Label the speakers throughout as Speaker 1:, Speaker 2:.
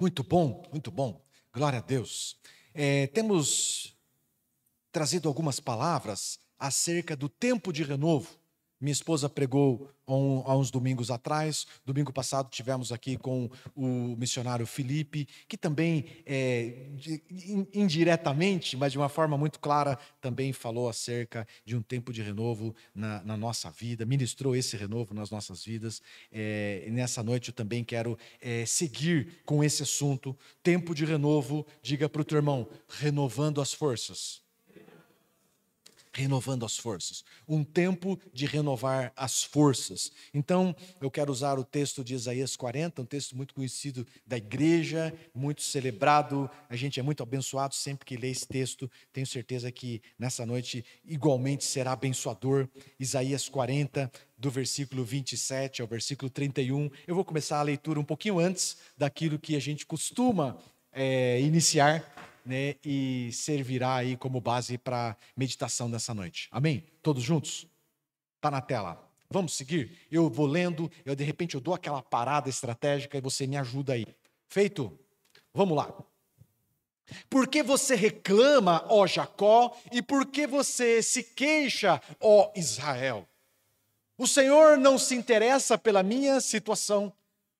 Speaker 1: Muito bom, muito bom. Glória a Deus. Temos trazido algumas palavras acerca do tempo de renovo. Minha esposa pregou há uns domingos atrás. Domingo passado tivemos aqui com o missionário Felipe, que também, indiretamente, mas de uma forma muito clara, também falou acerca de um tempo de renovo na nossa vida, ministrou esse renovo nas nossas vidas. E nessa noite eu também quero seguir com esse assunto, tempo de renovo. Diga para o teu irmão, renovando as forças. Renovando as forças, um tempo de renovar as forças. Então, eu quero usar o texto de Isaías 40, um texto muito conhecido da igreja, muito celebrado. A gente é muito abençoado sempre que lê esse texto. Tenho certeza que nessa noite igualmente será abençoador. Isaías 40, do versículo 27 ao versículo 31. Eu vou começar a leitura um pouquinho antes daquilo que a gente costuma iniciar, né, e servirá aí como base para meditação nessa noite. Amém? Todos juntos? Está na tela. Vamos seguir? Eu vou lendo, de repente eu dou aquela parada estratégica e você me ajuda aí. Feito? Vamos lá. Por que você reclama, ó Jacó, e por que você se queixa, ó Israel? O Senhor não se interessa pela minha situação.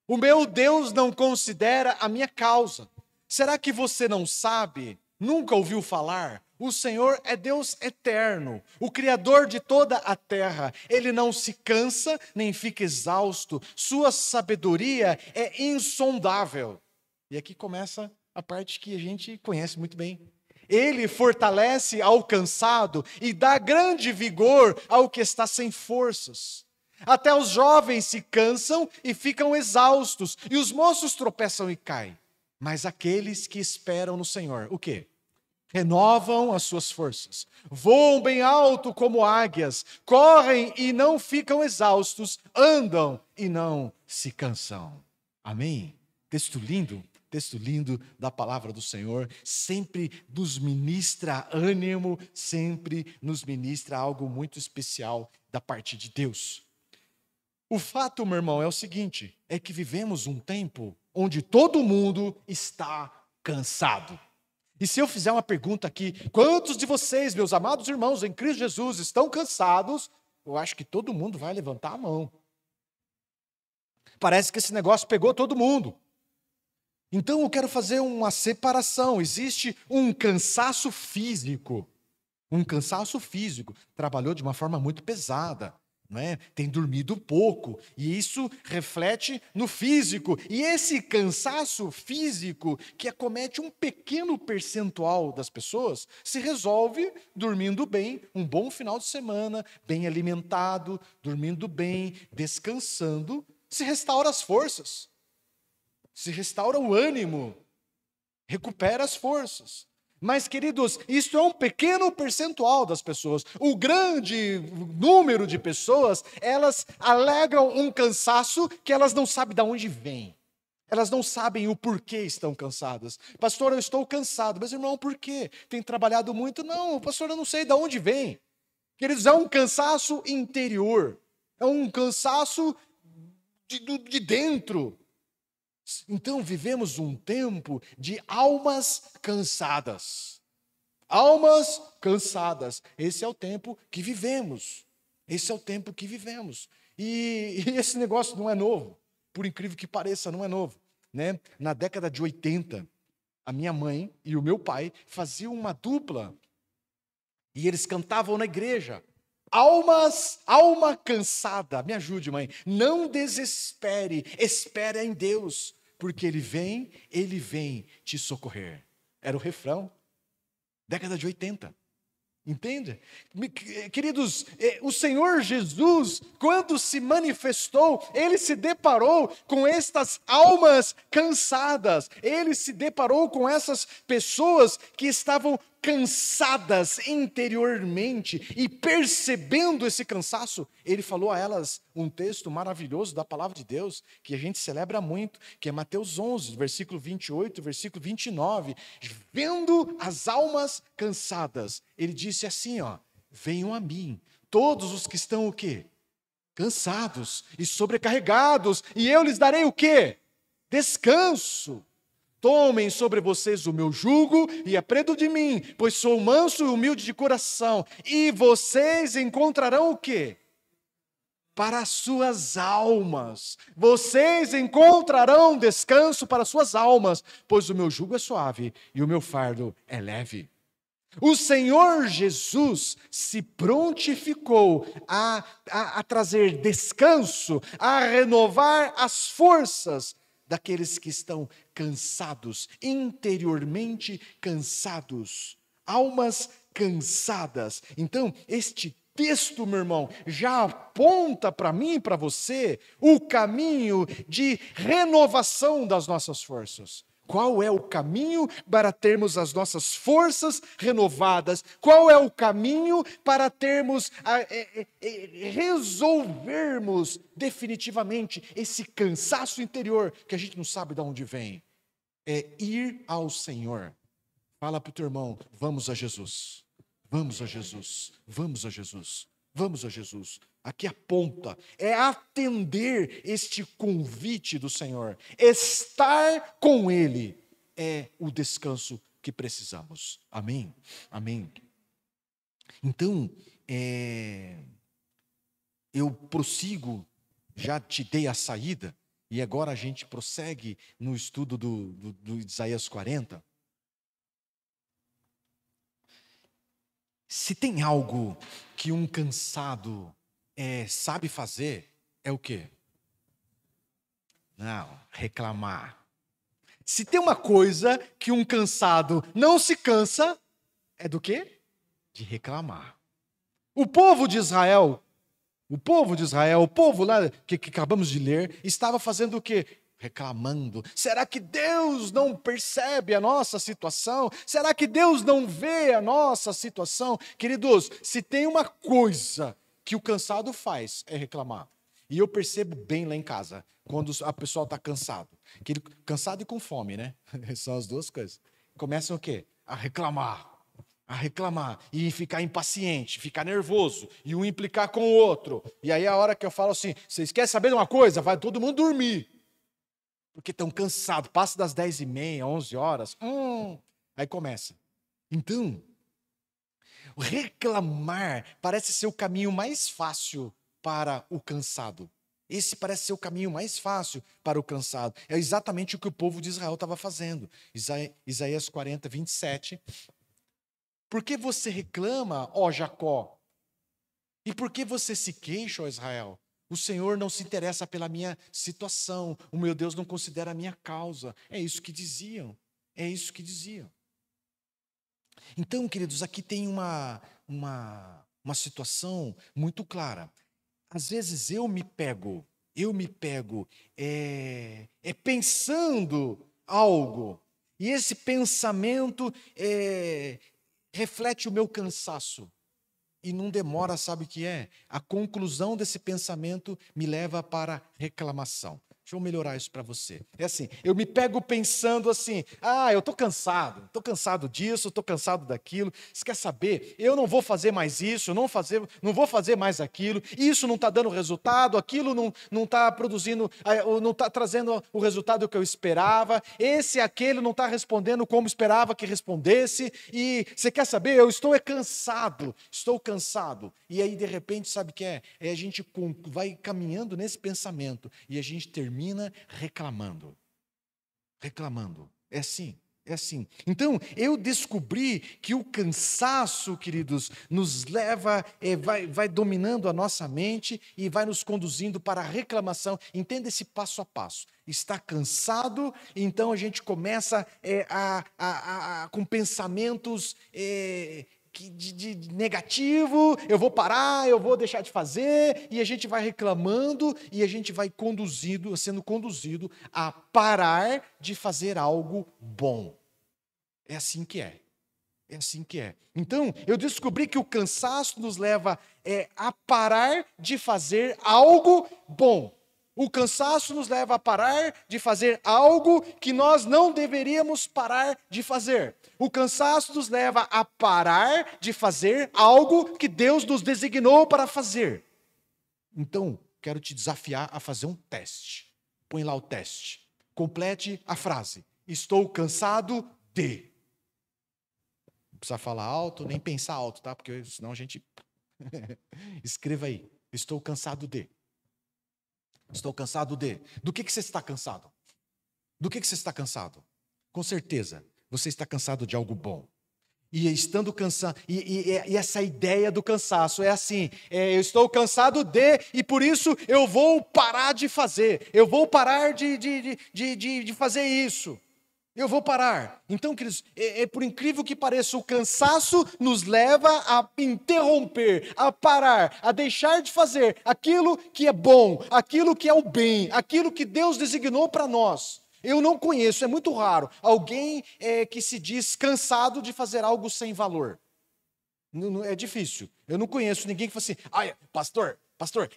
Speaker 1: O meu Deus não considera a minha causa. Será que você não sabe? Nunca ouviu falar? O Senhor é Deus eterno, o Criador de toda a terra. Ele não se cansa, nem fica exausto. Sua sabedoria é insondável. E aqui começa a parte que a gente conhece muito bem. Ele fortalece ao cansado e dá grande vigor ao que está sem forças. Até os jovens se cansam e ficam exaustos, e os moços tropeçam e caem. Mas aqueles que esperam no Senhor, o quê? Renovam as suas forças, voam bem alto como águias, correm e não ficam exaustos, andam e não se cansam. Amém? Texto lindo da palavra do Senhor, sempre nos ministra ânimo, sempre nos ministra algo muito especial da parte de Deus. O fato, meu irmão, é o seguinte, é que vivemos um tempo onde todo mundo está cansado. E se eu fizer uma pergunta aqui, quantos de vocês, meus amados irmãos em Cristo Jesus, estão cansados? Eu acho que todo mundo vai levantar a mão. Parece que esse negócio pegou todo mundo. Então eu quero fazer uma separação. Existe um cansaço físico. Um cansaço físico. Trabalhou de uma forma muito pesada. Não é? Tem dormido pouco, e isso reflete no físico. E esse cansaço físico, que acomete um pequeno percentual das pessoas, se resolve dormindo bem, um bom final de semana, bem alimentado, dormindo bem, descansando, se restaura as forças, se restaura o ânimo, recupera as forças. Mas, queridos, isso é um pequeno percentual das pessoas. O grande número de pessoas, elas alegam um cansaço que elas não sabem de onde vem. Elas não sabem o porquê estão cansadas. Pastor, eu estou cansado. Mas, irmão, por quê? Tem trabalhado muito? Não, pastor, eu não sei de onde vem. Queridos, é um cansaço interior. É um cansaço de dentro. Então vivemos um tempo de almas cansadas. Almas cansadas. Esse é o tempo que vivemos. Esse é o tempo que vivemos. E esse negócio não é novo. Por incrível que pareça, não é novo. Né? Na década de 80, a minha mãe e o meu pai faziam uma dupla. E eles cantavam na igreja. Alma cansada. Me ajude, mãe. Não desespere. Espere em Deus. Porque Ele vem te socorrer. Era o refrão. Década de 80. Entende? Queridos, o Senhor Jesus, quando se manifestou, Ele se deparou com estas almas cansadas. Ele se deparou com essas pessoas que estavam cansadas interiormente, e percebendo esse cansaço, Ele falou a elas um texto maravilhoso da palavra de Deus, que a gente celebra muito, que é Mateus 11, versículo 28, versículo 29, vendo as almas cansadas, Ele disse assim, venham a mim, todos os que estão o quê? Cansados e sobrecarregados, e eu lhes darei o quê? Descanso. Tomem sobre vocês o meu jugo e aprendam de mim, pois sou manso e humilde de coração. E vocês encontrarão o quê? Para as suas almas. Vocês encontrarão descanso para as suas almas, pois o meu jugo é suave e o meu fardo é leve. O Senhor Jesus se prontificou a trazer descanso, a renovar as forças daqueles que estão cansados, interiormente cansados, almas cansadas. Então, este texto, meu irmão, já aponta para mim e para você o caminho de renovação das nossas forças. Qual é o caminho para termos as nossas forças renovadas? Qual é o caminho para termos, resolvermos definitivamente esse cansaço interior que a gente não sabe de onde vem? É ir ao Senhor. Fala para o teu irmão, vamos a Jesus. Vamos a Jesus, vamos a Jesus, vamos a Jesus. Aqui aponta, é atender este convite do Senhor. Estar com Ele é o descanso que precisamos. Amém? Amém. Então, eu prossigo, já te dei a saída, e agora a gente prossegue no estudo do Isaías 40. Se tem algo que um cansado sabe fazer, é o quê? Não, reclamar. Se tem uma coisa que um cansado não se cansa, é do quê? De reclamar. O povo de Israel, o povo lá que acabamos de ler, estava fazendo o quê? Reclamando. Será que Deus não percebe a nossa situação? Será que Deus não vê a nossa situação? Queridos, se tem uma coisa que o cansado faz, é reclamar. E eu percebo bem lá em casa, quando a pessoa está cansado. Cansado e com fome, né? São as duas coisas. Começam o quê? A reclamar. E ficar impaciente, ficar nervoso, e um implicar com o outro. E aí a hora que eu falo assim, vocês querem saber de uma coisa? Vai todo mundo dormir. Porque estão cansados, passa das 10h30, 11 horas, aí começa. Então, reclamar parece ser o caminho mais fácil para o cansado. Esse parece ser o caminho mais fácil para o cansado. É exatamente o que o povo de Israel estava fazendo. Isaías 40, 27. Por que você reclama, ó Jacó? E por que você se queixa, ó Israel? O Senhor não se interessa pela minha situação. O meu Deus não considera a minha causa. É isso que diziam. Então, queridos, aqui tem uma situação muito clara. Às vezes eu me pego pensando algo. E esse pensamento reflete o meu cansaço. E não demora, sabe o que é? A conclusão desse pensamento me leva para reclamação. Deixa eu melhorar isso para você. É assim, eu me pego pensando assim, eu estou cansado disso, estou cansado daquilo. Você quer saber? Eu não vou fazer mais isso, não vou fazer mais aquilo, isso não está dando resultado, aquilo não está produzindo, não está trazendo o resultado que eu esperava, aquele não está respondendo como esperava que respondesse, e você quer saber? Eu estou cansado. E aí, de repente, sabe o que é? A gente vai caminhando nesse pensamento, e a gente termina reclamando. É assim. Então, eu descobri que o cansaço, queridos, nos leva, vai dominando a nossa mente e vai nos conduzindo para a reclamação. Entenda esse passo a passo. Está cansado, então a gente começa com pensamentos de negativo, eu vou parar, eu vou deixar de fazer, e a gente vai reclamando, e a gente vai sendo conduzido a parar de fazer algo bom. É assim que é. Então, eu descobri que o cansaço nos leva a parar de fazer algo bom. O cansaço nos leva a parar de fazer algo que nós não deveríamos parar de fazer. O cansaço nos leva a parar de fazer algo que Deus nos designou para fazer. Então, quero te desafiar a fazer um teste. Põe lá o teste. Complete a frase. Estou cansado de. Não precisa falar alto, nem pensar alto, tá? Porque senão a gente... Escreva aí. Estou cansado de. Estou cansado de. Do que você está cansado? Do que você está cansado? Com certeza, você está cansado de algo bom. E estando cansado, e essa ideia do cansaço é assim: eu estou cansado de, e por isso eu vou parar de fazer, eu vou parar de fazer isso, eu vou parar. Então, queridos, por incrível que pareça, o cansaço nos leva a interromper, a parar, a deixar de fazer aquilo que é bom, aquilo que é o bem, aquilo que Deus designou para nós. Eu não conheço, é muito raro, alguém que se diz cansado de fazer algo sem valor. É difícil. Eu não conheço ninguém que fala assim: ai, pastor,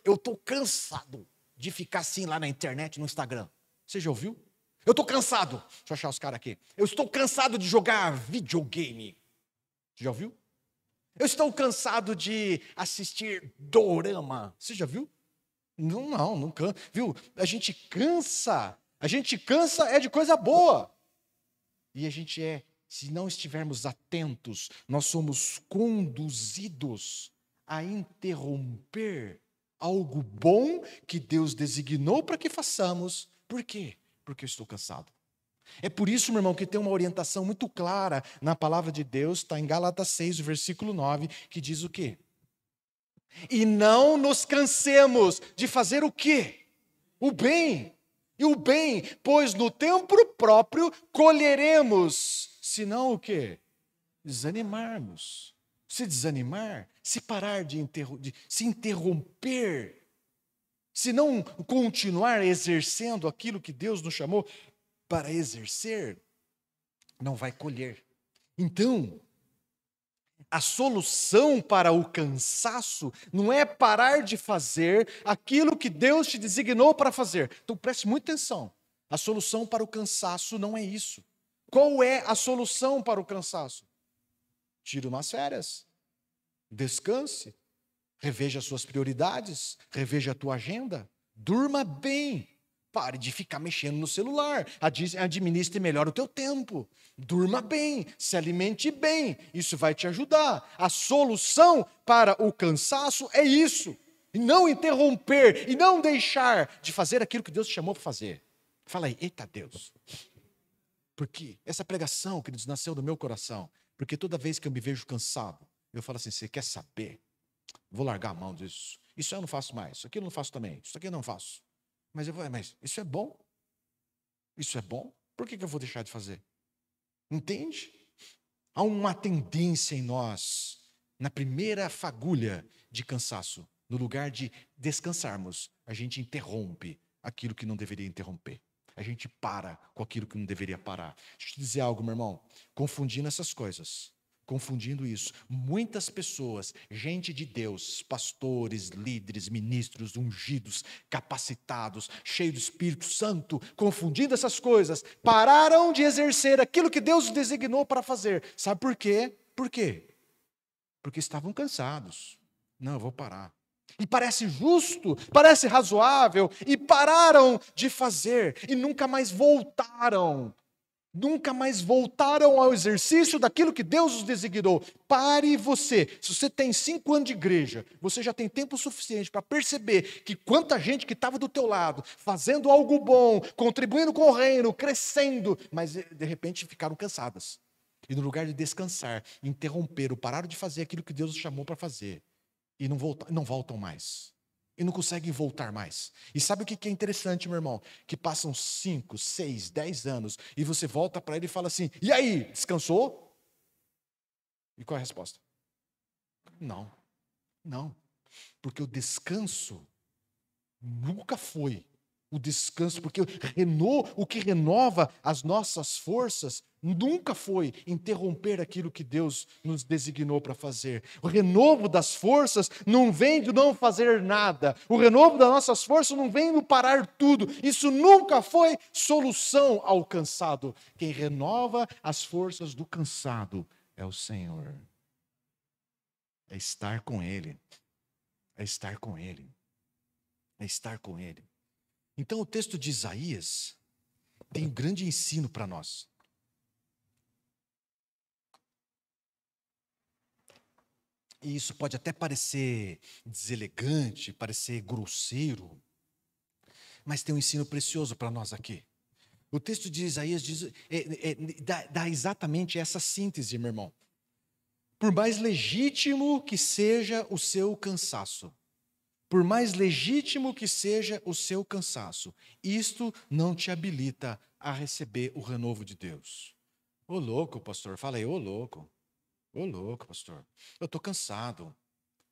Speaker 1: eu estou cansado de ficar assim lá na internet, no Instagram. Você já ouviu? Eu estou cansado. Deixa eu achar os caras aqui. Eu estou cansado de jogar videogame. Você já ouviu? Eu estou cansado de assistir dorama. Você já viu? Não cansa. Viu? A gente cansa é de coisa boa. E a gente se não estivermos atentos, nós somos conduzidos a interromper algo bom que Deus designou para que façamos. Por quê? Porque eu estou cansado. É por isso, meu irmão, que tem uma orientação muito clara na palavra de Deus, está em Gálatas 6, o versículo 9, que diz o quê? E não nos cansemos de fazer o quê? O bem. E o bem, pois no tempo próprio colheremos, se não o quê? Desanimarmos. Se desanimar, se parar de se interromper, se não continuar exercendo aquilo que Deus nos chamou para exercer, não vai colher. Então, a solução para o cansaço não é parar de fazer aquilo que Deus te designou para fazer. Então preste muita atenção. A solução para o cansaço não é isso. Qual é a solução para o cansaço? Tire umas férias. Descanse. Reveja as suas prioridades. Reveja a tua agenda. Durma bem. Pare de ficar mexendo no celular. Administre melhor o teu tempo. Durma bem, se alimente bem. Isso vai te ajudar. A solução para o cansaço é isso. E não interromper, e não deixar de fazer aquilo que Deus te chamou para fazer. Fala aí, eita Deus. Porque essa pregação, queridos, nasceu do meu coração. Porque toda vez que eu me vejo cansado, eu falo assim: você quer saber? Vou largar a mão disso. Isso eu não faço mais. Isso aqui eu não faço também. Isso aqui eu não faço. Mas isso é bom? Isso é bom? Por que eu vou deixar de fazer? Entende? Há uma tendência em nós, na primeira fagulha de cansaço, no lugar de descansarmos, a gente interrompe aquilo que não deveria interromper. A gente para com aquilo que não deveria parar. Deixa eu te dizer algo, meu irmão. Confundindo essas coisas, confundindo isso, muitas pessoas, gente de Deus, pastores, líderes, ministros, ungidos, capacitados, cheios do Espírito Santo, confundindo essas coisas, pararam de exercer aquilo que Deus os designou para fazer. Sabe por quê? Por quê? Porque estavam cansados. Não, eu vou parar. E parece justo, parece razoável, e pararam de fazer, e nunca mais voltaram. Nunca mais voltaram ao exercício daquilo que Deus os designou. Pare você. Se você tem 5 anos de igreja, você já tem tempo suficiente para perceber que quanta gente que estava do teu lado, fazendo algo bom, contribuindo com o reino, crescendo, mas de repente ficaram cansadas. E no lugar de descansar, interromperam, pararam de fazer aquilo que Deus os chamou para fazer. E não voltam mais. E não conseguem voltar mais. E sabe o que é interessante, meu irmão? Que passam 5, 6, 10 anos e você volta para ele e fala assim: e aí, descansou? E qual é a resposta? Não, não. Porque o descanso nunca foi o descanso, porque o que renova as nossas forças nunca foi interromper aquilo que Deus nos designou para fazer. O renovo das forças não vem de não fazer nada. O renovo das nossas forças não vem do parar tudo. Isso nunca foi solução ao cansado. Quem renova as forças do cansado é o Senhor. É estar com Ele. É estar com Ele. É estar com Ele. Então o texto de Isaías, tem um grande ensino para nós. E isso pode até parecer deselegante, parecer grosseiro, mas tem um ensino precioso para nós aqui. O texto de Isaías dá exatamente essa síntese, meu irmão. Por mais legítimo que seja o seu cansaço, por mais legítimo que seja o seu cansaço, isto não te habilita a receber o renovo de Deus. Ô louco, pastor, falei, ô louco, pastor, eu estou cansado,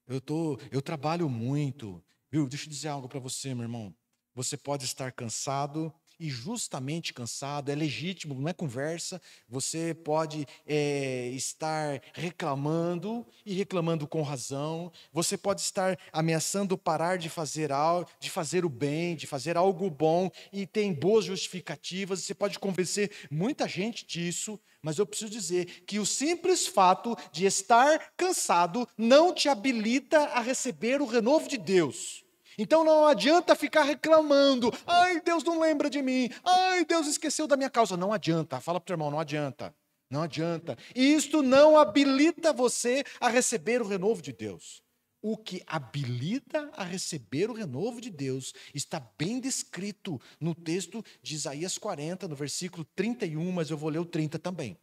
Speaker 1: eu trabalho muito, viu? Deixa eu dizer algo para você, meu irmão. Você pode estar cansado, e justamente cansado, é legítimo, não é conversa. Você pode estar reclamando, e reclamando com razão. Você pode estar ameaçando parar de fazer algo, de fazer o bem, de fazer algo bom, e tem boas justificativas. Você pode convencer muita gente disso, mas eu preciso dizer que o simples fato de estar cansado não te habilita a receber o renovo de Deus. Então não adianta ficar reclamando, ai, Deus não lembra de mim, ai, Deus esqueceu da minha causa. Não adianta, fala para o teu irmão, não adianta, não adianta. E isto não habilita você a receber o renovo de Deus. O que habilita a receber o renovo de Deus está bem descrito no texto de Isaías 40, no versículo 31, mas eu vou ler o 30 também.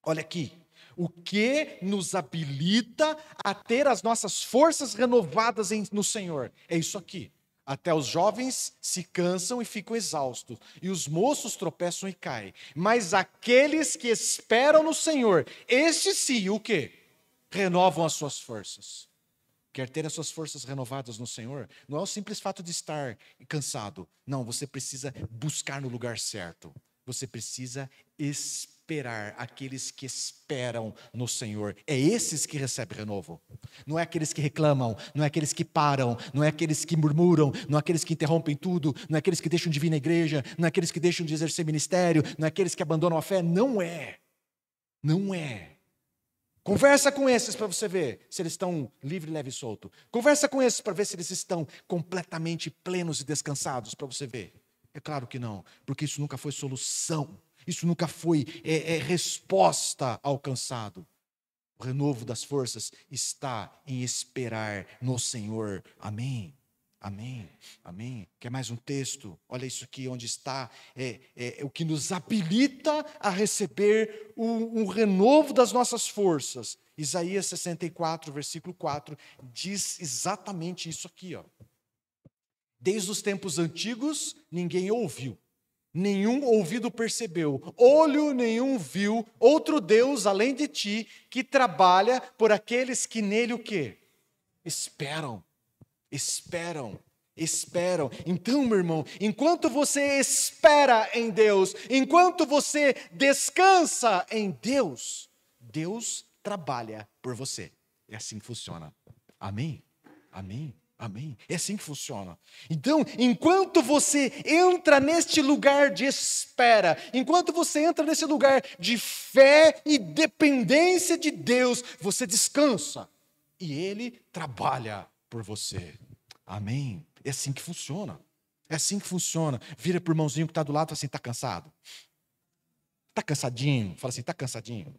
Speaker 1: Olha aqui. O que nos habilita a ter as nossas forças renovadas no Senhor? É isso aqui. Até os jovens se cansam e ficam exaustos, e os moços tropeçam e caem. Mas aqueles que esperam no Senhor, estes sim, o quê? Renovam as suas forças. Quer ter as suas forças renovadas no Senhor? Não é o simples fato de estar cansado. Não, você precisa buscar no lugar certo. Você precisa esperar, aqueles que esperam no Senhor. É esses que recebem renovo. Não é aqueles que reclamam, não é aqueles que param, não é aqueles que murmuram, não é aqueles que interrompem tudo, não é aqueles que deixam de vir na igreja, não é aqueles que deixam de exercer ministério, não é aqueles que abandonam a fé. Não é. Não é. Conversa com esses para você ver se eles estão livre, leve e solto. Conversa com esses para ver se eles estão completamente plenos e descansados, para você ver. É claro que não, porque isso nunca foi solução. Isso nunca foi resposta ao cansado. O renovo das forças está em esperar no Senhor. Amém. Amém, amém. Quer mais um texto? Olha isso aqui, onde está, o que nos habilita a receber um renovo das nossas forças. Isaías 64, versículo 4, diz exatamente isso aqui. Ó. Desde os tempos antigos, ninguém ouviu, nenhum ouvido percebeu, olho nenhum viu, outro Deus além de ti, que trabalha por aqueles que nele o quê? Esperam. Esperam. Então, meu irmão, enquanto você espera em Deus, enquanto você descansa em Deus, Deus trabalha por você. É assim que funciona. Amém? Amém? Amém? É assim que funciona. Então, enquanto você entra neste lugar de espera, enquanto você entra nesse lugar de fé e dependência de Deus, você descansa e Ele trabalha por você. Amém? É assim que funciona. É assim que funciona. Vira para o irmãozinho que está do lado e fala assim, está cansado? Está cansadinho? Fala assim, está cansadinho?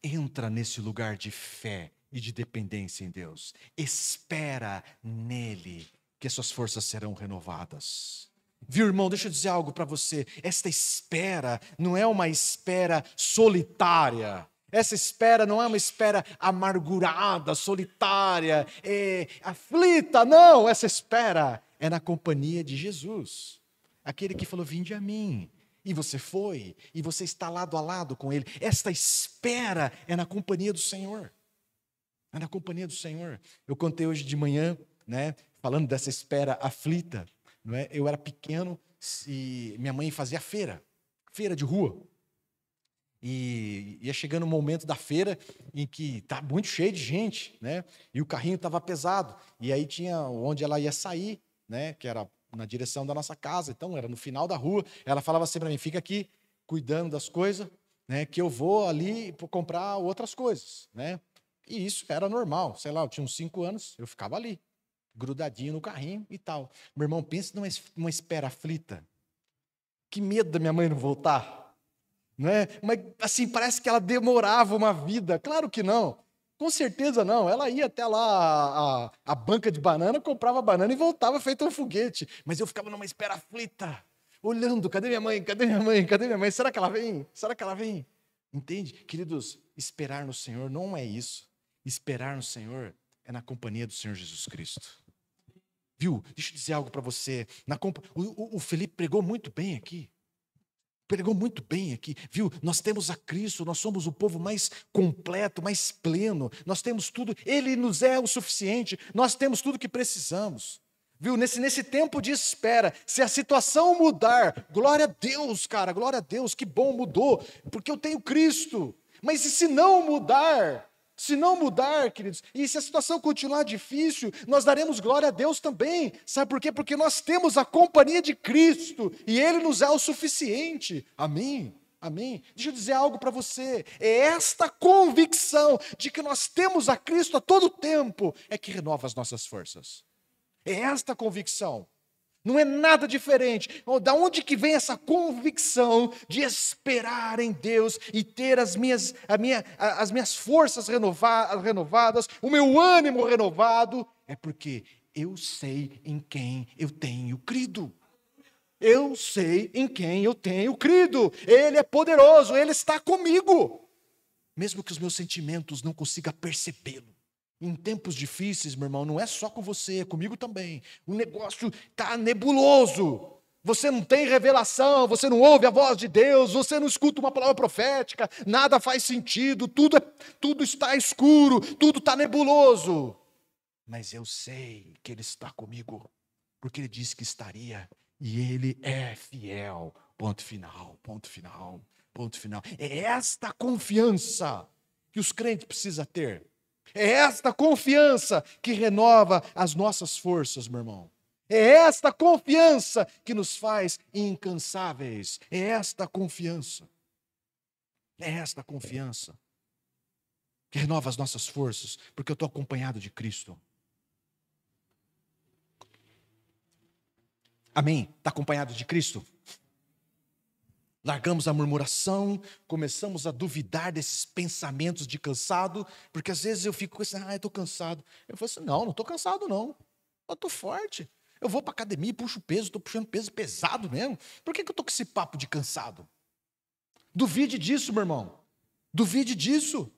Speaker 1: Entra nesse lugar de fé e de dependência em Deus. Espera nele, que as suas forças serão renovadas. Viu, irmão, deixa eu dizer algo para você. Esta espera não é uma espera solitária. Essa espera não é uma espera amargurada, solitária, aflita. Não, essa espera é na companhia de Jesus. Aquele que falou, vinde a mim. E você foi, e você está lado a lado com Ele. Esta espera é na companhia do Senhor. É na companhia do Senhor. Eu contei hoje de manhã, né, falando dessa espera aflita. Não é? Eu era pequeno e minha mãe fazia feira de rua. E ia chegando o momento da feira em que está muito cheio de gente, né? E o carrinho estava pesado. E aí tinha onde ela ia sair, né? Que era na direção da nossa casa. Então era no final da rua. Ela falava assim para mim: fica aqui cuidando das coisas, né? Que eu vou ali comprar outras coisas, né? E isso era normal. Sei lá, eu tinha uns 5 anos, eu ficava ali, grudadinho no carrinho e tal. Meu irmão, pensa numa espera aflita. Que medo da minha mãe não voltar. Não é? Mas, assim, parece que ela demorava uma vida. Claro que não. Com certeza não. Ela ia até lá a banca de banana, comprava banana e voltava feito um foguete. Mas eu ficava numa espera aflita, olhando, cadê minha mãe? Cadê minha mãe? Cadê minha mãe? Será que ela vem? Será que ela vem? Entende? Queridos, esperar no Senhor não é isso. Esperar no Senhor é na companhia do Senhor Jesus Cristo. Viu? Deixa eu dizer algo para você. O Felipe pregou muito bem aqui. Pregou muito bem aqui, viu? Nós temos a Cristo, nós somos o povo mais completo, mais pleno, nós temos tudo, Ele nos é o suficiente, nós temos tudo que precisamos, viu? Nesse tempo de espera, se a situação mudar, glória a Deus, cara, glória a Deus, que bom, mudou, porque eu tenho Cristo, mas e se não mudar? Se não mudar, queridos, e se a situação continuar difícil, nós daremos glória a Deus também. Sabe por quê? Porque nós temos a companhia de Cristo e Ele nos é o suficiente. Amém? Amém? Deixa eu dizer algo para você. É esta convicção de que nós temos a Cristo a todo tempo é que renova as nossas forças. É esta convicção. Não é nada diferente. Da onde que vem essa convicção de esperar em Deus e ter as minhas forças renovadas, o meu ânimo renovado? É porque eu sei em quem eu tenho crido. Eu sei em quem eu tenho crido. Ele é poderoso, Ele está comigo. Mesmo que os meus sentimentos não consigam percebê-lo. Em tempos difíceis, meu irmão, não é só com você, é comigo também. O negócio está nebuloso. Você não tem revelação, você não ouve a voz de Deus, você não escuta uma palavra profética, nada faz sentido, tudo está escuro, tudo está nebuloso. Mas eu sei que Ele está comigo, porque Ele disse que estaria, e Ele é fiel. Ponto final, ponto final, ponto final. É esta confiança que os crentes precisam ter. É esta confiança que renova as nossas forças, meu irmão. É esta confiança que nos faz incansáveis. É esta confiança. É esta confiança que renova as nossas forças, porque eu estou acompanhado de Cristo. Amém? Está acompanhado de Cristo? Largamos a murmuração, começamos a duvidar desses pensamentos de cansado, porque às vezes eu fico com esse, eu estou cansado. Eu falo assim, não estou cansado não, eu estou forte. Eu vou para a academia e puxo peso, estou puxando peso pesado mesmo. Por que eu estou com esse papo de cansado? Duvide disso, meu irmão. Duvide disso.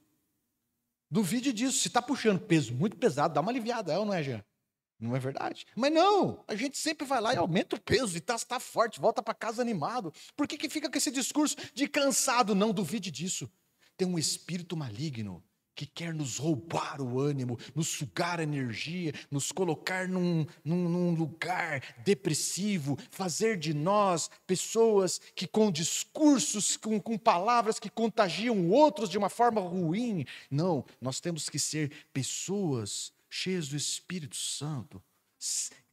Speaker 1: Duvide disso. Se está puxando peso muito pesado, dá uma aliviada, ou não é, Jean? Não é verdade? Mas não, a gente sempre vai lá e aumenta o peso e está forte, volta para casa animado. Por que fica com esse discurso de cansado? Não duvide disso. Tem um espírito maligno que quer nos roubar o ânimo, nos sugar a energia, nos colocar num lugar depressivo, fazer de nós pessoas que com discursos, com palavras que contagiam outros de uma forma ruim. Não, nós temos que ser pessoas cheias do Espírito Santo,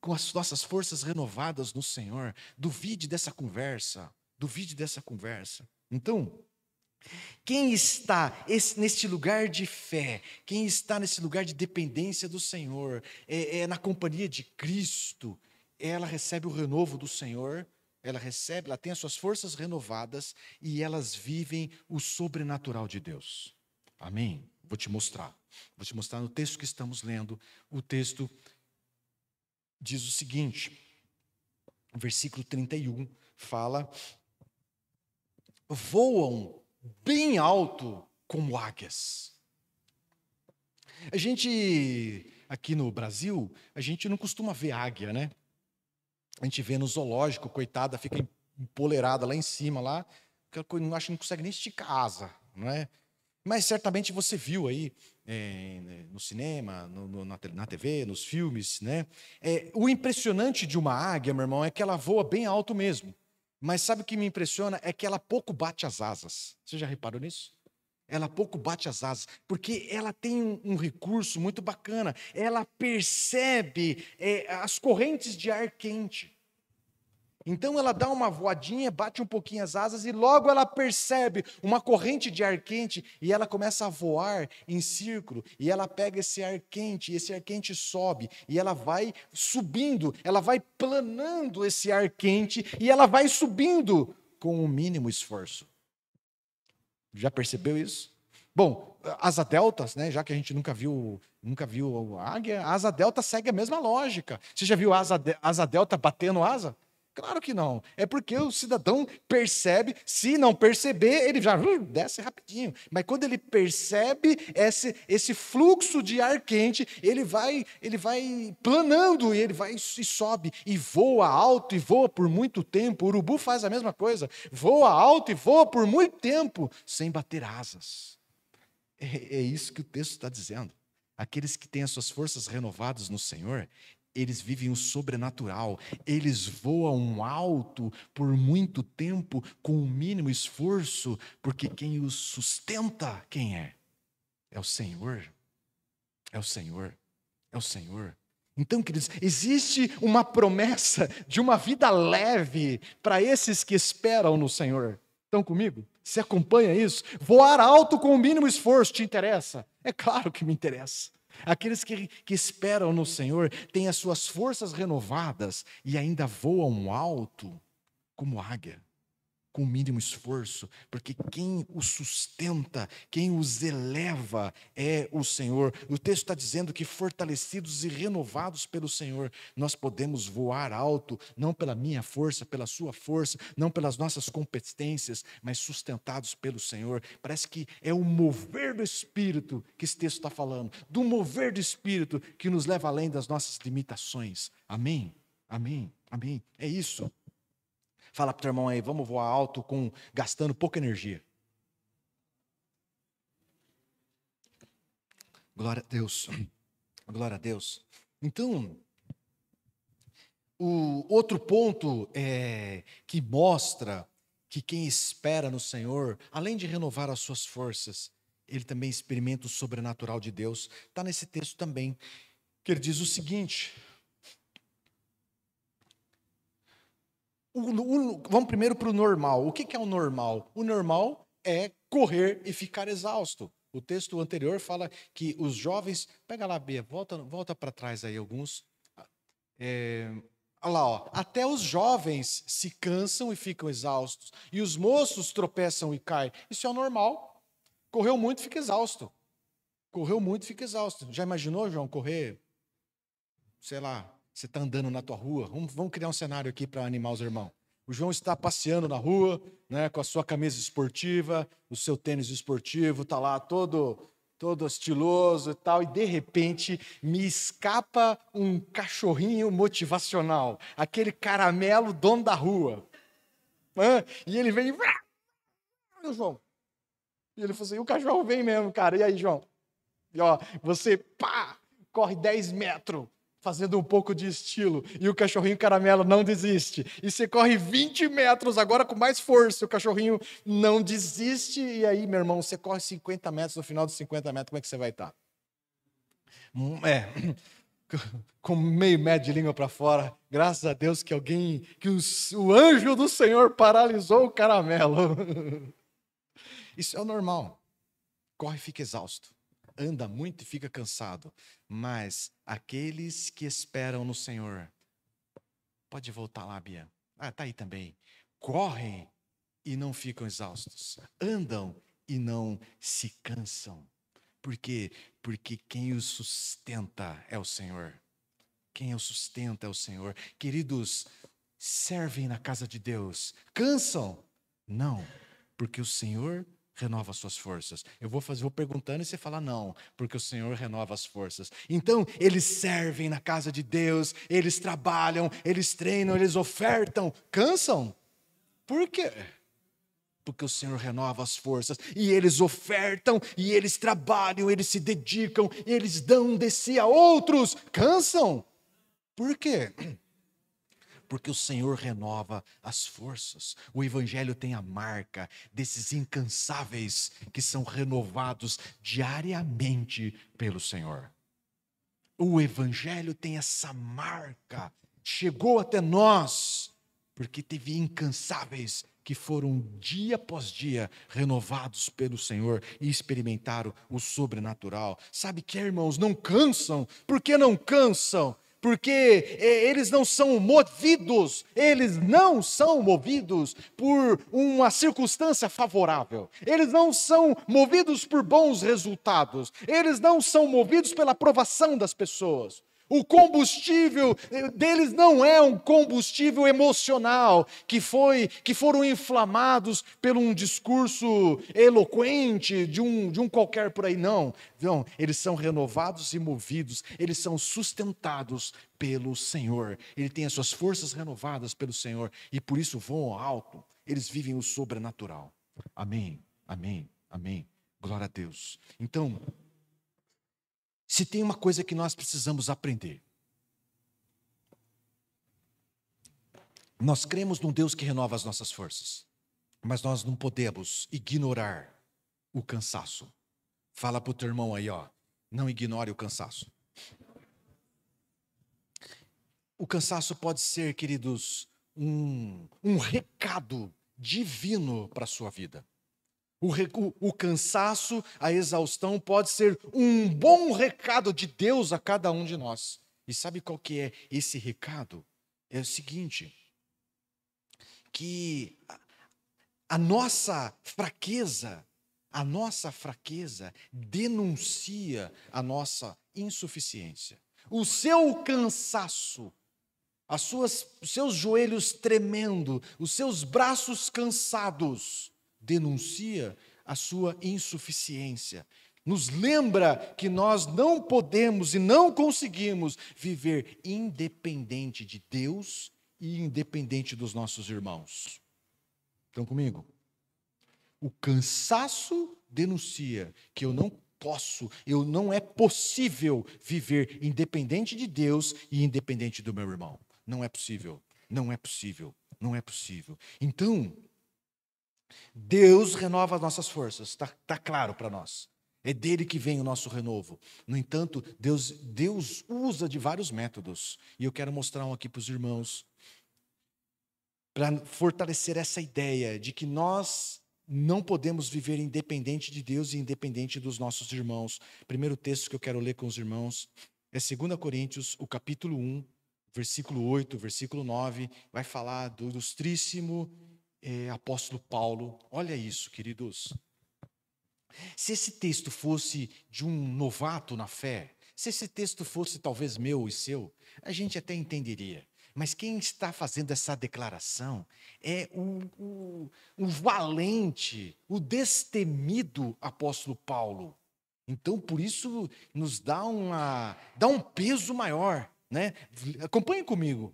Speaker 1: com as nossas forças renovadas no Senhor. Duvide dessa conversa, duvide dessa conversa. Então, quem está neste lugar de fé, quem está nesse lugar de dependência do Senhor, na companhia de Cristo, ela recebe o renovo do Senhor, ela tem as suas forças renovadas e elas vivem o sobrenatural de Deus. Amém? Vou te mostrar no texto que estamos lendo. O texto diz o seguinte, versículo 31, fala: voam bem alto como águias. A gente, aqui no Brasil, a gente não costuma ver águia, né? A gente vê no zoológico, coitada, fica empoleirada lá em cima, lá, acho que não consegue nem esticar a asa, não é? Mas certamente você viu aí no cinema, na TV, nos filmes, né? O impressionante de uma águia, meu irmão, é que ela voa bem alto mesmo. Mas sabe o que me impressiona? É que ela pouco bate as asas. Você já reparou nisso? Ela pouco bate as asas, porque ela tem um recurso muito bacana. Ela percebe as correntes de ar quente. Então ela dá uma voadinha, bate um pouquinho as asas e logo ela percebe uma corrente de ar quente e ela começa a voar em círculo. E ela pega esse ar quente, e esse ar quente sobe e ela vai subindo, ela vai planando esse ar quente e ela vai subindo com o mínimo esforço. Já percebeu isso? Bom, asa deltas, né? Já que a gente nunca viu a águia, a asa delta segue a mesma lógica. Você já viu a asa delta batendo asa? Claro que não. É porque o cidadão percebe, se não perceber, ele já desce rapidinho. Mas quando ele percebe esse fluxo de ar quente, ele vai planando, e ele vai e sobe, e voa alto, e voa por muito tempo. O urubu faz a mesma coisa. Voa alto e voa por muito tempo, sem bater asas. É isso que o texto está dizendo. Aqueles que têm as suas forças renovadas no Senhor, eles vivem o sobrenatural, eles voam alto por muito tempo com o mínimo esforço, porque quem os sustenta, quem é? É o Senhor. É o Senhor. É o Senhor. Então, queridos, existe uma promessa de uma vida leve para esses que esperam no Senhor. Estão comigo? Você acompanha isso? Voar alto com o mínimo esforço te interessa? É claro que me interessa. Aqueles que esperam no Senhor têm as suas forças renovadas e ainda voam alto como águia, com o mínimo esforço, porque quem os sustenta, quem os eleva é o Senhor. O texto está dizendo que fortalecidos e renovados pelo Senhor, nós podemos voar alto, não pela minha força, pela sua força, não pelas nossas competências, mas sustentados pelo Senhor. Parece que é o mover do Espírito que esse texto está falando, do mover do Espírito que nos leva além das nossas limitações. Amém? Amém? Amém? É isso. Fala para o teu irmão aí, vamos voar alto gastando pouca energia. Glória a Deus. Glória a Deus. Então, o outro ponto que mostra que quem espera no Senhor, além de renovar as suas forças, ele também experimenta o sobrenatural de Deus. Está nesse texto também, que ele diz o seguinte... Vamos primeiro para o normal. O que é o normal? O normal é correr e ficar exausto. O texto anterior fala que os jovens... Pega lá, Bia, volta para trás aí alguns. Olha lá, ó, até os jovens se cansam e ficam exaustos. E os moços tropeçam e caem. Isso é o normal. Correu muito, fica exausto. Correu muito, fica exausto. Já imaginou, João, correr? Sei lá. Você está andando na tua rua, vamos criar um cenário aqui para animar os irmãos. O João está passeando na rua, né, com a sua camisa esportiva, o seu tênis esportivo, está lá todo estiloso e tal, e de repente me escapa um cachorrinho motivacional, aquele caramelo dono da rua. E ele vem, e João. E ele falou assim, o cachorro vem mesmo, cara, e aí, João? E ó, você, corre 10 metros. Fazendo um pouco de estilo, e o cachorrinho caramelo não desiste. E você corre 20 metros agora com mais força, o cachorrinho não desiste, e aí, meu irmão, você corre 50 metros, no final dos 50 metros, como é que você vai estar? Com meio metro de língua para fora, graças a Deus que o anjo do Senhor paralisou o caramelo. Isso é o normal. Corre e fica exausto. Anda muito e fica cansado, mas aqueles que esperam no Senhor, pode voltar lá, Bia, tá aí também, correm e não ficam exaustos, andam e não se cansam. Por quê? Porque quem os sustenta é o Senhor. Quem os sustenta é o Senhor. Queridos, servem na casa de Deus, cansam? Não, porque o Senhor renova as suas forças. Eu vou perguntando e você fala não, porque o Senhor renova as forças. Então, eles servem na casa de Deus, eles trabalham, eles treinam, eles ofertam. Cansam? Por quê? Porque o Senhor renova as forças, e eles ofertam, e eles trabalham, eles se dedicam, eles dão de si a outros. Cansam? Por quê? Porque o Senhor renova as forças. O Evangelho tem a marca desses incansáveis que são renovados diariamente pelo Senhor. O Evangelho tem essa marca, chegou até nós Porque teve incansáveis que foram dia após dia renovados pelo Senhor e experimentaram o sobrenatural. Sabe que, irmãos, não cansam. Por que não cansam? Porque eles não são movidos por uma circunstância favorável. Eles não são movidos por bons resultados. Eles não são movidos pela aprovação das pessoas. O combustível deles não é um combustível emocional que foram inflamados por um discurso eloquente de um qualquer por aí, não. Não, eles são renovados e movidos, eles são sustentados pelo Senhor. Ele tem as suas forças renovadas pelo Senhor e por isso voam alto. Eles vivem o sobrenatural. Amém, amém, amém. Glória a Deus. Então, se tem uma coisa que nós precisamos aprender, nós cremos num Deus que renova as nossas forças, mas nós não podemos ignorar o cansaço. Fala para o teu irmão aí, ó, não ignore o cansaço. O cansaço pode ser, queridos, um recado divino para a sua vida. O cansaço, a exaustão pode ser um bom recado de Deus a cada um de nós. E sabe qual que é esse recado? É o seguinte, que a nossa fraqueza denuncia a nossa insuficiência. O seu cansaço, os seus joelhos tremendo, os seus braços cansados, denuncia a sua insuficiência. Nos lembra que nós não podemos e não conseguimos viver independente de Deus e independente dos nossos irmãos. Estão comigo? O cansaço denuncia que não é possível viver independente de Deus e independente do meu irmão. Não é possível, não é possível, não é possível. Então, Deus renova as nossas forças, está claro para nós. É dele que vem o nosso renovo. No entanto, Deus usa de vários métodos. E eu quero mostrar um aqui para os irmãos, para fortalecer essa ideia de que nós não podemos viver independente de Deus e independente dos nossos irmãos. Primeiro texto que eu quero ler com os irmãos é 2 Coríntios, o capítulo 1, versículo 8, versículo 9, vai falar do ilustríssimo apóstolo Paulo. Olha isso, queridos. Se esse texto fosse de um novato na fé, se esse texto fosse talvez meu e seu, a gente até entenderia. Mas quem está fazendo essa declaração é o valente, o destemido apóstolo Paulo. Então, por isso, nos dá um peso maior, né? Acompanhem comigo.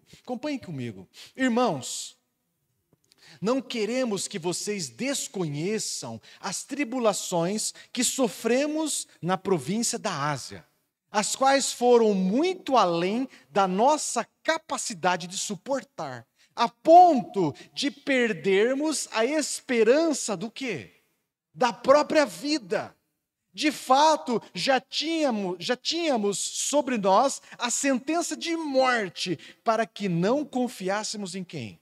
Speaker 1: Irmãos, não queremos que vocês desconheçam as tribulações que sofremos na província da Ásia, as quais foram muito além da nossa capacidade de suportar, a ponto de perdermos a esperança do quê? Da própria vida. De fato, já tínhamos sobre nós a sentença de morte, para que não confiássemos em quem?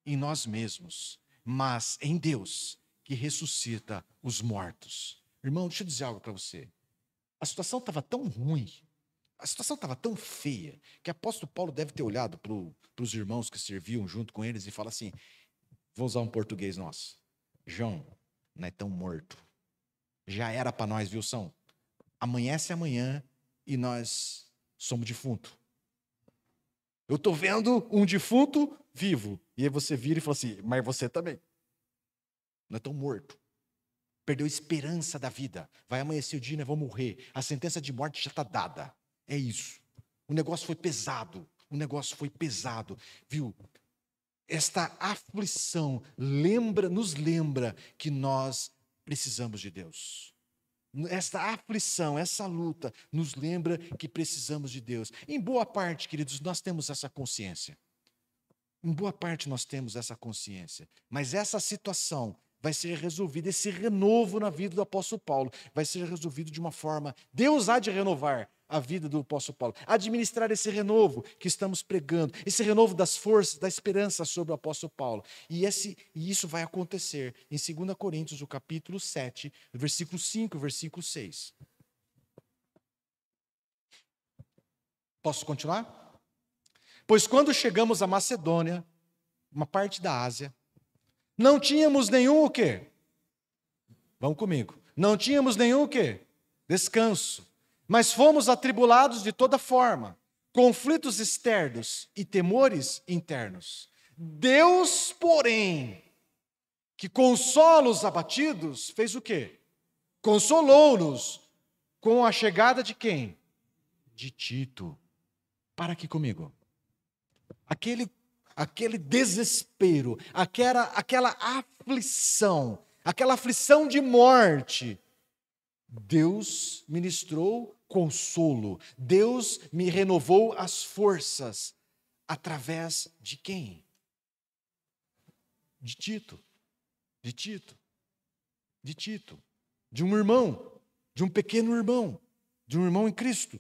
Speaker 1: Em nós mesmos, mas em Deus, que ressuscita os mortos. Irmão, deixa eu dizer algo para você. A situação estava tão ruim, a situação estava tão feia, que o apóstolo Paulo deve ter olhado para os irmãos que serviam junto com eles e fala assim, vou usar um português nosso, João, não é tão morto. Já era para nós, viu, São? Amanhece amanhã e nós somos defunto. Eu estou vendo um defunto vivo. E aí você vira e fala assim, mas você também. Não é tão morto. Perdeu a esperança da vida. Vai amanhecer o dia e nós vamos morrer. A sentença de morte já está dada. É isso. O negócio foi pesado. Viu? Esta aflição nos lembra que nós precisamos de Deus. Esta aflição, essa luta, nos lembra que precisamos de Deus. Em boa parte, queridos, nós temos essa consciência. Mas essa situação vai ser resolvida, esse renovo na vida do apóstolo Paulo vai ser resolvido de uma forma, Deus há de renovar a vida do apóstolo Paulo, administrar esse renovo que estamos pregando, esse renovo das forças, da esperança sobre o apóstolo Paulo. E isso vai acontecer em 2 Coríntios, o capítulo 7, versículo 5, versículo 6. Posso continuar? Pois quando chegamos à Macedônia, uma parte da Ásia, não tínhamos nenhum o quê? Vamos comigo. Não tínhamos nenhum o quê? Descanso. Mas fomos atribulados de toda forma, conflitos externos e temores internos. Deus, porém, que consola os abatidos, fez o quê? Consolou-nos com a chegada de quem? De Tito. Para aqui comigo. Aquele desespero, aquela aflição de morte, Deus ministrou consolo, Deus me renovou as forças, através de quem? De Tito, de um irmão, de um pequeno irmão, de um irmão em Cristo.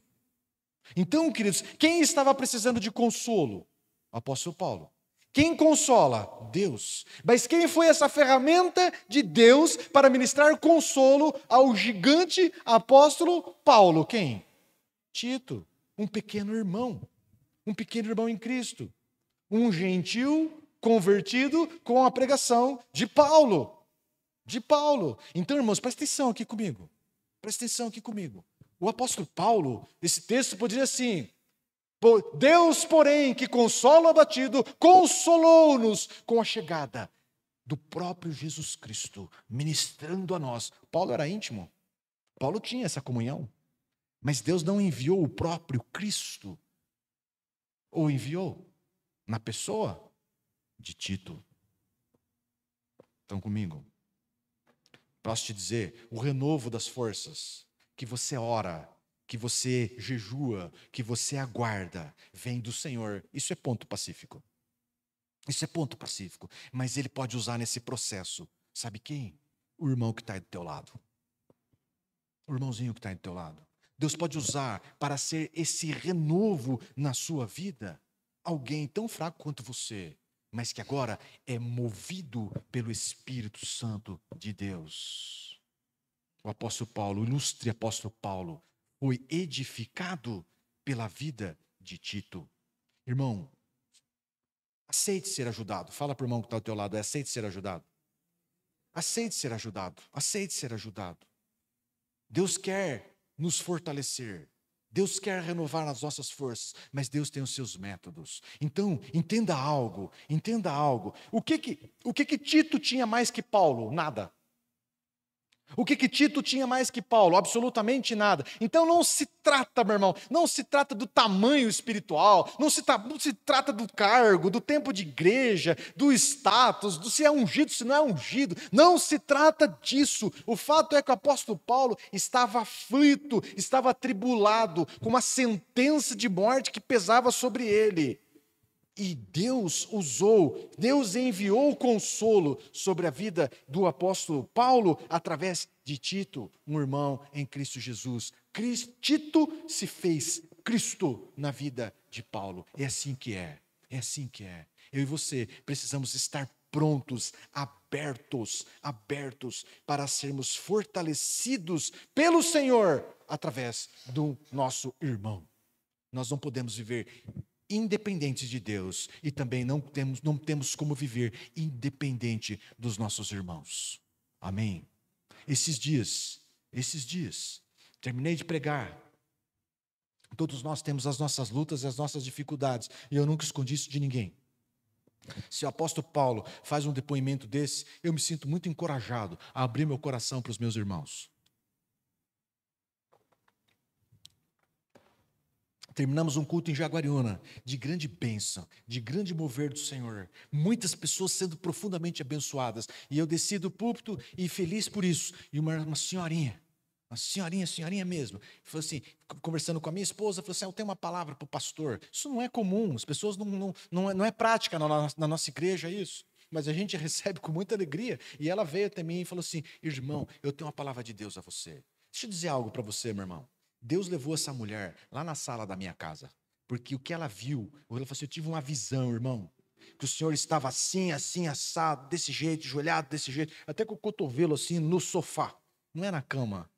Speaker 1: Então, queridos, quem estava precisando de consolo? O apóstolo Paulo. Quem consola? Deus. Mas quem foi essa ferramenta de Deus para ministrar consolo ao gigante apóstolo Paulo? Quem? Tito, um pequeno irmão em Cristo, um gentil convertido com a pregação de Paulo. Então, irmãos, presta atenção aqui comigo. O apóstolo Paulo, esse texto poderia assim: Deus, porém, que consola o abatido, consolou-nos com a chegada do próprio Jesus Cristo, ministrando a nós. Paulo era íntimo, Paulo tinha essa comunhão, mas Deus não enviou o próprio Cristo, ou enviou na pessoa de Tito. Estão comigo? Posso te dizer, o renovo das forças, que você ora, que você jejua, que você aguarda, vem do Senhor. Isso é ponto pacífico. Mas Ele pode usar nesse processo, sabe quem? O irmão que está aí do teu lado. O irmãozinho que está aí do teu lado. Deus pode usar para ser esse renovo na sua vida, alguém tão fraco quanto você, mas que agora é movido pelo Espírito Santo de Deus. O apóstolo Paulo, o ilustre apóstolo Paulo, foi edificado pela vida de Tito. Irmão, aceite ser ajudado. Fala para o irmão que está ao teu lado, aceite ser ajudado. Aceite ser ajudado. Deus quer nos fortalecer. Deus quer renovar as nossas forças, mas Deus tem os seus métodos. Então, entenda algo. O que Tito tinha mais que Paulo? Nada. O que Tito tinha mais que Paulo? Absolutamente nada. Então não se trata, meu irmão, não se trata do tamanho espiritual, não se trata do cargo, do tempo de igreja, do status, do se é ungido, se não é ungido. Não se trata disso. O fato é que o apóstolo Paulo estava aflito, estava atribulado, com uma sentença de morte que pesava sobre ele. E Deus enviou o consolo sobre a vida do apóstolo Paulo através de Tito, um irmão em Cristo Jesus. Tito se fez Cristo na vida de Paulo. É assim que é. Eu e você precisamos estar prontos, abertos para sermos fortalecidos pelo Senhor através do nosso irmão. Nós não podemos viver independentes de Deus e também não temos como viver independente dos nossos irmãos. Amém? Esses dias, terminei de pregar. Todos nós temos as nossas lutas e as nossas dificuldades, e eu nunca escondi isso de ninguém. Se o apóstolo Paulo faz um depoimento desse, eu me sinto muito encorajado a abrir meu coração para os meus irmãos. Terminamos um culto em Jaguariúna, de grande bênção, de grande mover do Senhor. Muitas pessoas sendo profundamente abençoadas. E eu desci do púlpito e feliz por isso. E uma senhorinha mesmo, falou assim, conversando com a minha esposa, falou assim, eu tenho uma palavra para o pastor. Isso não é comum, as pessoas não é prática na nossa igreja isso. Mas a gente recebe com muita alegria. E ela veio até mim e falou assim, irmão, eu tenho uma palavra de Deus a você. Deixa eu dizer algo para você, meu irmão. Deus levou essa mulher lá na sala da minha casa, porque o que ela viu, ela falou assim: eu tive uma visão, irmão, que o senhor estava assim, assim, assado, desse jeito, joelhado desse jeito, até com o cotovelo assim no sofá, não é na cama,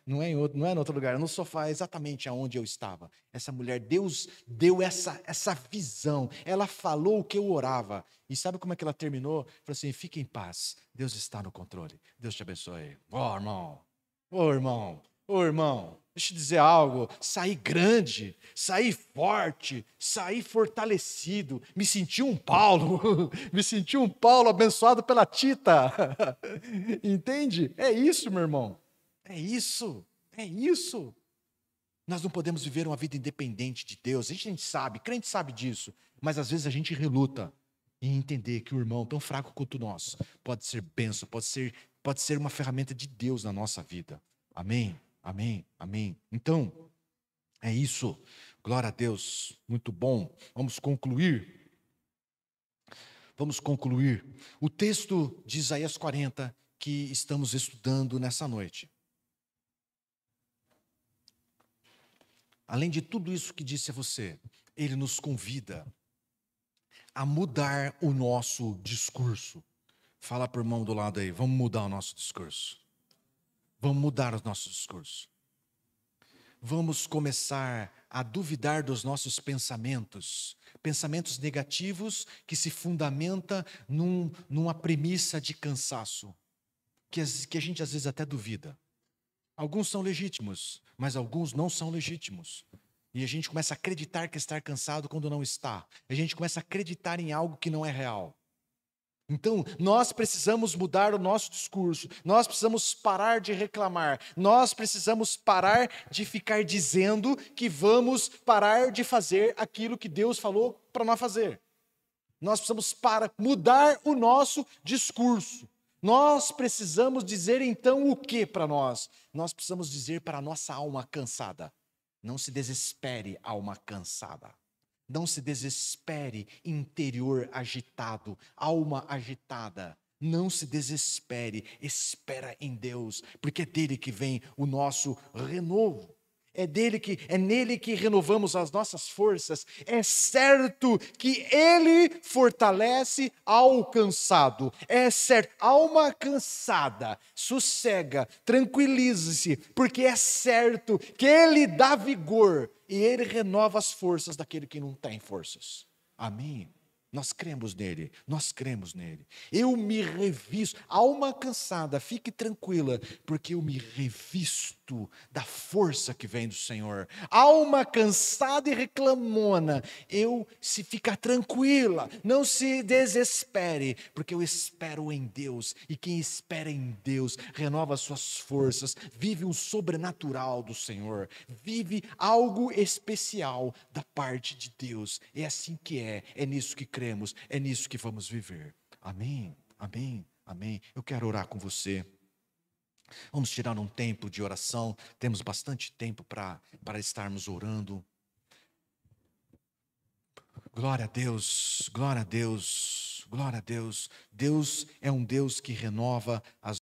Speaker 1: não é em outro lugar, é no sofá, exatamente aonde eu estava. Essa mulher, Deus deu essa visão, ela falou o que eu orava, e sabe como é que ela terminou? Falou assim: fique em paz, Deus está no controle, Deus te abençoe. Ó, irmão, ô irmão, ô irmão, deixa eu dizer algo, saí grande, saí forte, saí fortalecido, me senti um Paulo, me senti um Paulo abençoado pela Tita, entende? É isso, meu irmão, é isso, é isso. Nós não podemos viver uma vida independente de Deus, a gente sabe, crente sabe disso, mas às vezes a gente reluta em entender que o irmão tão fraco quanto nós pode ser bênção, pode ser uma ferramenta de Deus na nossa vida. Amém, amém, amém. Então, é isso. Glória a Deus. Muito bom. Vamos concluir. Vamos concluir. O texto de Isaías 40 que estamos estudando nessa noite. Além de tudo isso que disse a você, ele nos convida a mudar o nosso discurso. Fala para o irmão do lado aí, vamos mudar o nosso discurso. Vamos mudar o nosso discurso. Vamos começar a duvidar dos nossos pensamentos, pensamentos negativos que se fundamenta numa premissa de cansaço, que a gente às vezes até duvida. Alguns são legítimos, mas alguns não são legítimos. E a gente começa a acreditar que está cansado quando não está. A gente começa a acreditar em algo que não é real. Então, nós precisamos mudar o nosso discurso, nós precisamos parar de reclamar, nós precisamos parar de ficar dizendo que vamos parar de fazer aquilo que Deus falou para nós fazer. Nós precisamos mudar o nosso discurso. Nós precisamos dizer então o que para nós? Nós precisamos dizer para a nossa alma cansada: não se desespere, alma cansada. Não se desespere, interior agitado, alma agitada. Não se desespere, espera em Deus, porque é dele que vem o nosso renovo. É nele que renovamos as nossas forças. É certo que ele fortalece ao cansado. É certo, alma cansada, sossega, tranquilize-se, porque é certo que ele dá vigor e ele renova as forças daquele que não tem forças. Amém? Nós cremos nele, nós cremos nele. Eu me revisto, alma cansada, fique tranquila, porque eu me revisto da força que vem do Senhor. Alma cansada e reclamona, se fica tranquila, não se desespere, porque eu espero em Deus, e quem espera em Deus renova as suas forças, vive o sobrenatural do Senhor, vive algo especial da parte de Deus. É assim que é nisso que cremos, é nisso que vamos viver. Amém, amém, amém. Eu quero orar com você. Vamos tirar um tempo de oração, temos bastante tempo para estarmos orando. Glória a Deus, glória a Deus, glória a Deus. Deus é um Deus que renova as